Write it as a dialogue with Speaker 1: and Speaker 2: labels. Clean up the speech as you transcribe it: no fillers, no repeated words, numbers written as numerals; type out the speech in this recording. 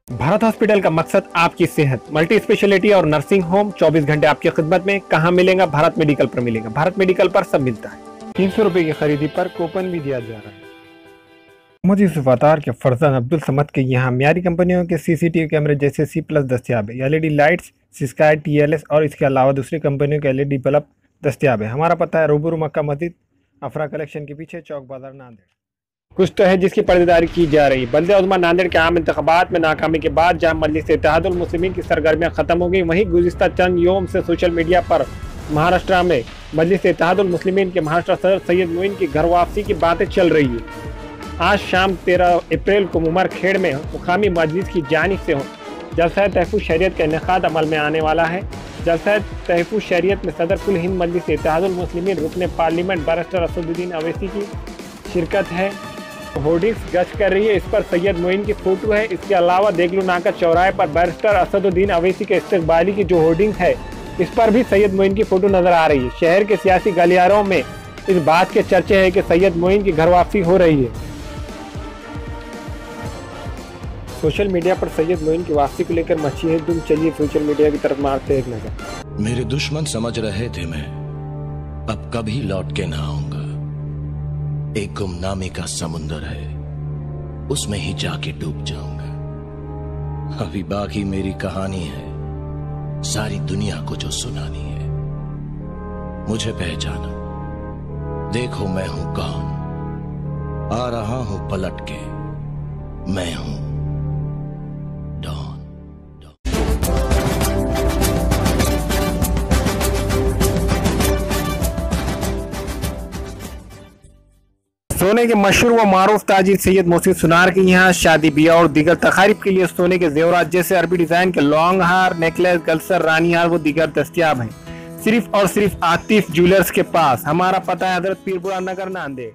Speaker 1: Bharat hospital का मकसद आपकी सेहत, मल्टी स्पेशलिटी और नर्सिंग होम 24 घंटे आपकी खिदमत में। कहाँ मिलेगा? भारत मेडिकल पर मिलेगा। भारत मेडिकल पर सब मिलता है। 300 रुपए की खरीदी पर कूपन भी दिया जा रहा है। मोहम्मद यूसुफ अतार के फरजंद अब्दुल समद के यहाँ म्यारी कंपनियों के सीसीटीवी कैमरे जैसे C+ दस्तियाब है। एलईडी लाइट्स, स्काई TLS और इसके अलावा दूसरी कंपनियों के एलईडी बल्ब दस्तियाब है। हमारा पता है रूबरू मक्का मस्जिद, अफरा कलेक्शन के पीछे, चौक बाजार, नांदेड़। कुछ तो है जिसकी पर्देदारी की जा रही है। बल्दिया उज़्मा नांदेड़ के आम इंतखाबात में नाकामी के बाद जहां मजलिस इत्तेहादुल मुस्लिमीन की सरगर्मियां खत्म हो गई, वहीं गुज़िश्ता चंद योम से सोशल मीडिया पर महाराष्ट्र में मजलिस इत्तेहादुल मुस्लिमीन के महाराष्ट्र सदर सैयद मोइन की घर वापसी की बातें चल रही है। आज शाम 13 अप्रैल को उमरखेड़ में मुकामी मजलिस की जानिब से जलसा तहफ़्फ़ुज़ शरीयत का इनेकाद अमल में आने वाला है। जलसा तहफ़्फ़ुज़ शरीयत में सदर कुल हिंद मजलिस इत्तेहादुल मुस्लिमीन रुकन पार्लियामेंट बैरिस्टर असदुद्दीन अवैसी की शिरकत है। होर्डिंग्स गश्त कर रही है, इस पर सैयद मोइन की फ़ोटो है। इसके अलावा देगलू नाका चौराहे पर बैरिस्टर असदुद्दीन अवैसी के इस्तकबाली की जो होर्डिंग्स है, इस पर भी सैयद मोइन की फ़ोटो नज़र आ रही है। शहर के सियासी गलियारों में इस बात के चर्चे हैं कि सैयद मोइन की घर वापसी हो रही है। सोशल मीडिया पर सैयद मोइन की वापसी को लेकर मची है धूम। चलिए सोशल मीडिया की तरफ मारते एक नजर।
Speaker 2: मेरे दुश्मन समझ रहे थे मैं अब कभी लौट के ना आऊंगा। एक गुमनामी का समुंदर है, उसमें ही जाके डूब जाऊंगा। अभी बाकी मेरी कहानी है, सारी दुनिया को जो सुनानी है। मुझे पहचानो, देखो मैं हूं कौन, आ रहा हूं पलट के, मैं हूं डॉन।
Speaker 1: सोने के मशहूर व मारूफ ताजिर सैयद मोहसिन सुनार के यहाँ शादी ब्याह और दीगर तकारीब के लिए सोने के जेवरात जैसे अरबी डिजाइन के लॉन्ग हार, नेकलेस, गलसर, रानी हार व दीगर दस्तियाब हैं। सिर्फ और सिर्फ आतिफ ज्वेलर्स के पास। हमारा पता है हजरत पीरपुरा नगर, नांदेड़।